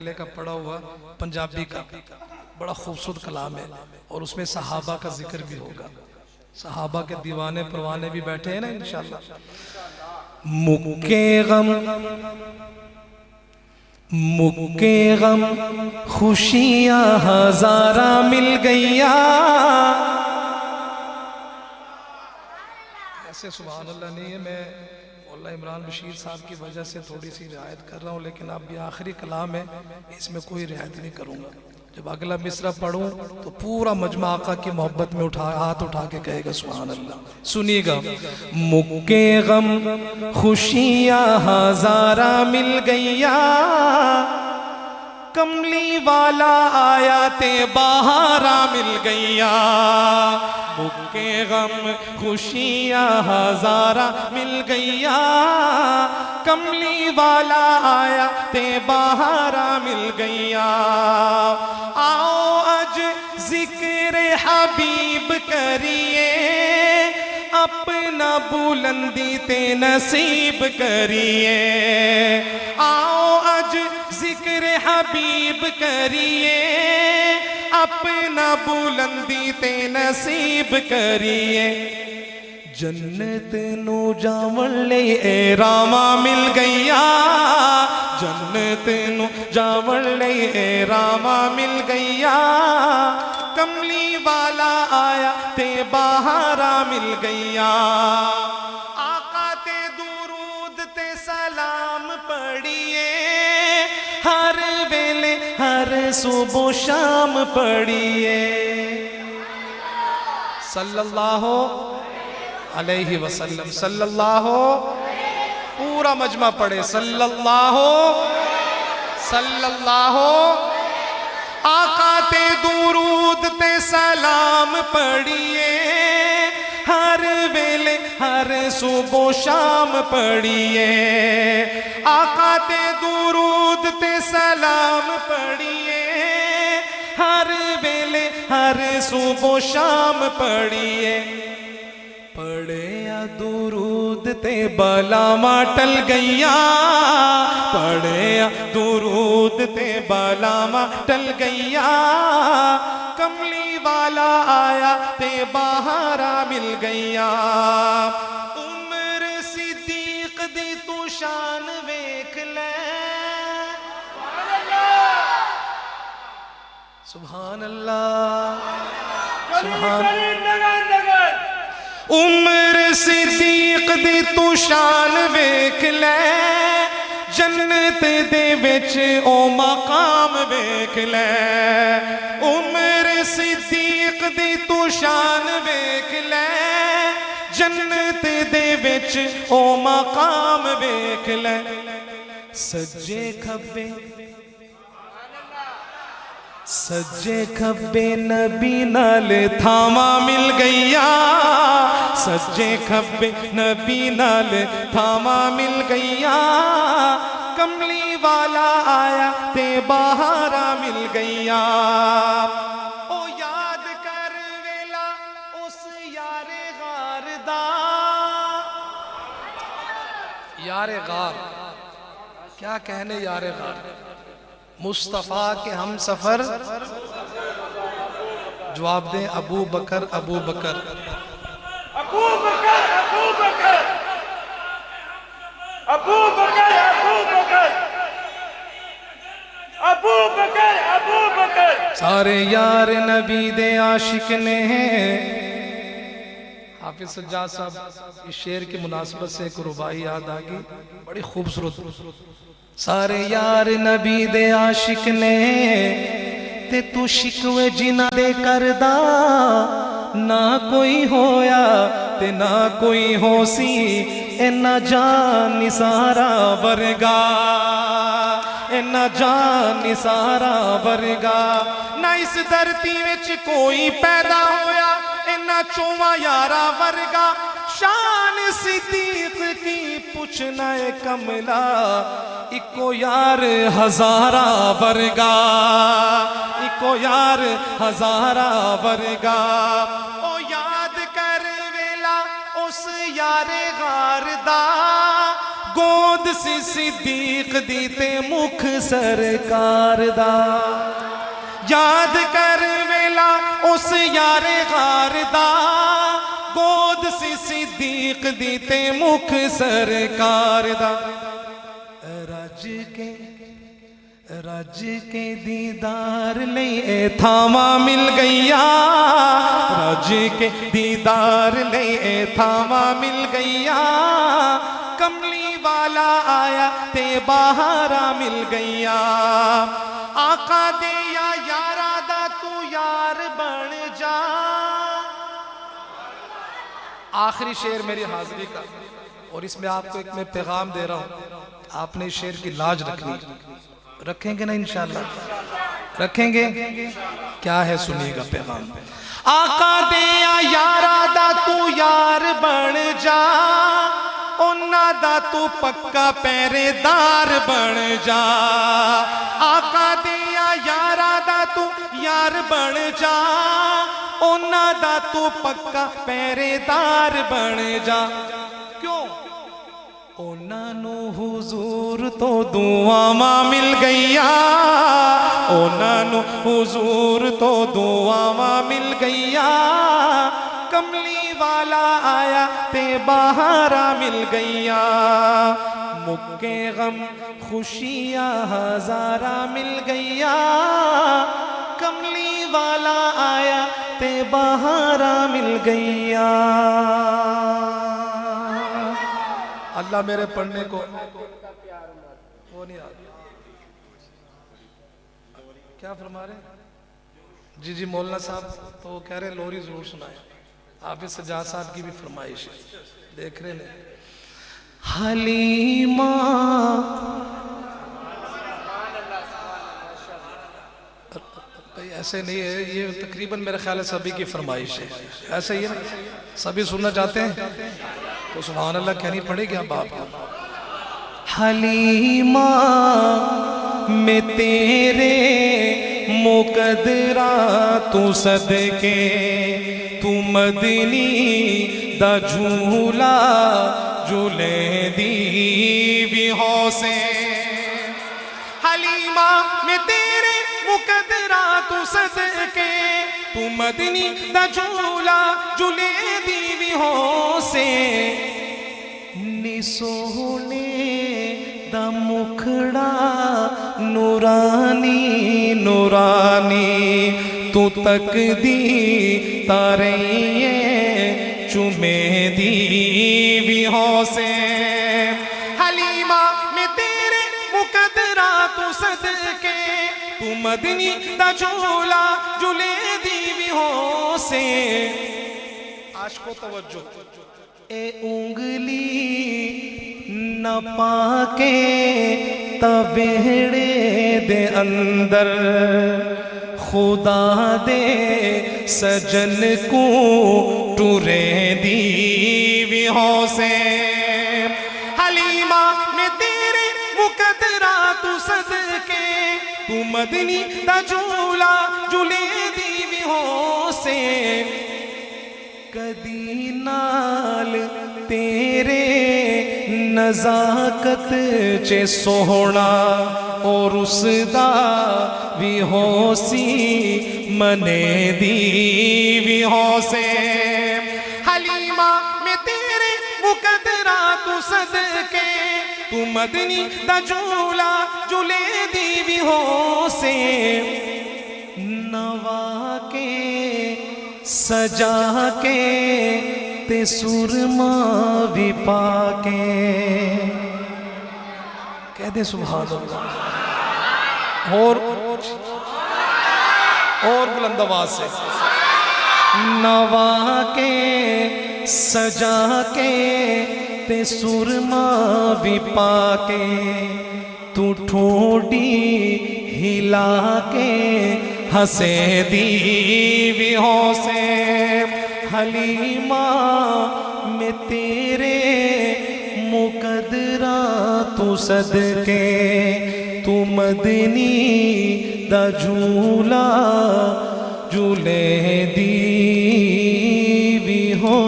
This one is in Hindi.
का पढ़ा हुआ पंजाबी का बड़ा खूबसूरत कलाम है और उसमें सहाबा का जिक्र भी होगा। सहाबा के दीवाने परवाने भी बैठे हैं ना इंशाल्लाह। मुक्के गम खुशियां हजारा मिल गईया। ऐसे सुभान अल्लाह नहीं है, मैं मौला इमरान बशीर साहब की वजह से थोड़ी सी रियायत कर रहा हूँ, लेकिन अब ये आखिरी कलाम है, इसमें कोई रियायत नहीं करूँगा। जब अगला मिसरा पढ़ूँ तो पूरा मजमा आका की मोहब्बत में हाथ उठा के कहेगा सुभान अल्लाह। सुनिएगा। मुक्के गम खुशियाँ हजारा मिल गईया, कमली वाला आया ते बहारा मिल गईया। मुक्के गम खुशियाँ हजारा मिल गईया, कमली वाला आया ते बहारा मिल गईया। आओ अज जिक्र हबीब करिए, अपना बुलंदी ते नसीब करिए। आओ अज जिक्र हबीब करिए, अपना बुलंदी ते नसीब करिए। जन्नत नू जावन ले ए रामा मिल गईया, जन्नत नू जावन ले ए रामा मिल गईया। कमली वाला आया ते बहारा मिल गईया। आका ते दुरूद ते सलाम पढ़िए, हर वेले हर सुबह शाम पढ़िए। सल्लल्लाहु अलैहि वसल्लम, सल्लल्लाहु, पूरा मजमा पढ़े सल्लल्लाहु सल्लल्लाहु। आका ते दुरूद ते सलाम पढ़िए, हर वेले हर सुबह शाम पढ़िए। आका ते दुरूद ते सलाम पढ़िए, हर वेले हर सुबह शाम पढ़िए। पढ़े दुरूद ते बलामा टल गईया, पढ़े दुरूद ते बलामा टल गईया। कमली वाला आया ते बहारा मिल गईया। उम्र सिद्दीक दी तू शान वेख ले, सुभान अल्लाह सुभान। उम्र सिद्दीक दी तू शान वेख ले, जन्नत दे विच ओ मकाम वेख ले। उम्र सिद्दीक दी तू शान वेख ले, जन्नत दे विच ओ मकाम वेख ले। सज्जे खब्बे सज्जे खब्बे नबी नाल थामा मिल गईया, सज्जे खब्बे नबी नाल थामा मिल गईया। कमली वाला आया ते बहारा मिल गईया। ओ याद कर वेला उस यारे गार दा, यारे गार क्या कहने, यारे गार मुस्तफ़ा के हम सफर। जवाब दें अबू बकर अबू बकर अबू बकर अबू बकर अबू बकर अबू बकर अबू बकर अबू बकर। सारे यार नबी दे आशिक ने। हाफिज सज्जाद साहब इस शेर की मुनासबत से एक रुबाई याद आ गई, बड़ी खूबसूरत। सारे यार नबी दे आशिक ने, ते तू शिकवे जिना दे करदा। ना कोई होया ते ना कोई होसी, इन्ना जान निसारा वर्गा, इन्ना जान निसारा वर्गा। ना इस धरती विच कोई पैदा होया, इन्ना चौवा यारा वर्गा। शान सिद्दीक की पुछना है कमला, इको यार हजारा वर्गा, इको यार हजारा वर्गा। ओ याद कर वेला उस यारे गार दा, गोद गोद सी सिद्दीक दी ते मुख सरकार दा याद कर वेला उस यारे गार दा गोद सी सिद्दीक दी ते मुख सरकार दा रज के दीदार ले थावा मिल गईया रज के दीदार ले थावा मिल गईया कमली वाला आया ते बहारा मिल गईया आका दे या यारा दा तू यार बन जा। आखिरी शेर मेरी हाजिरी का और इसमें आपको एक मैं पैगाम दे रहा हूं, आपने इस शेर की लाज रखनी, रखेंगे ना इंशाअल्लाह रखेंगे। क्या है सुनिएगा पैगाम। आका दे या यारा दा तू यार बन जा उन्ना दा तू पक्का पहरेदार बन जा। आका दे या यारा दा तू यार बन जा उन्ना दा तू पक्का पहरेदार बन जा। क्यों ओनानू हुजूर तो दुआवां मिल गईया ओनानू हुजूर तो दुआवां मिल गईया कमली वाला आया ते बहारा मिल गईया मुक्के गम खुशियां हजारा मिल गईया कमली वाला आया ते बहारा मिल गईया। अल्लाह मेरे पढ़ने को वो नहीं आता। क्या फरमा रहे जी मौलाना साहब तो वो कह रहे लोरी जरूर सुनाए। हाफिज सज्जाद साहब की भी फरमाइश है, देख रहे हैं। हलीमा ऐसे नहीं है, ये तकरीबन मेरे ख्याल है सभी की फरमाइश है, ऐसे ही है ना, सभी सुनना चाहते हैं तो सुभान अल्लाह कहनी पड़ेगी अब आपको। हलीमा में तेरे मुकदरा तू सदके तू मदनी दा झूला झूले दी भी हौसे। हलीमा में तेरे मुकदरा तू सदके तू मदनी दा झूला झूले दी भी हौसे। सोहने दा मुखड़ा नूरानी नूरानी तू तक दी तारे चुमे दी भी हौसे। हलीमा में तेरे मुकदरा तू सदके तू मदनी दा झूला झूले दी भी हौसे। आशको तवज्जो ए उंगली न पाके तबेड़े दे अंदर खुदा दे सजन को टूरे दी भी हौसे। हलीमा में तेरे मुकदरा तू सदके तू मदनी दा झूला झूले दी भी हौसे। कदी नाल तेरे नजाकत चे सोहना और उसदा भी होसी मने दी भी हौसे। हलीमा में तेरे मुकदरा तू सदके तू मदनी दा झूला झूले दी भी हौसे। नवा के सजा के ते सुरमा भी पाके कह दे सुभान अल्लाह और बुलंद आवाज से। नवा के सजा के ते सुरमा भी पाके तू ठोडी हिला के हंसे दी भी हौसे। हलीमा में तेरे मुकदरा तू सदके तू मदनी दा झूला झूले दी भी हो।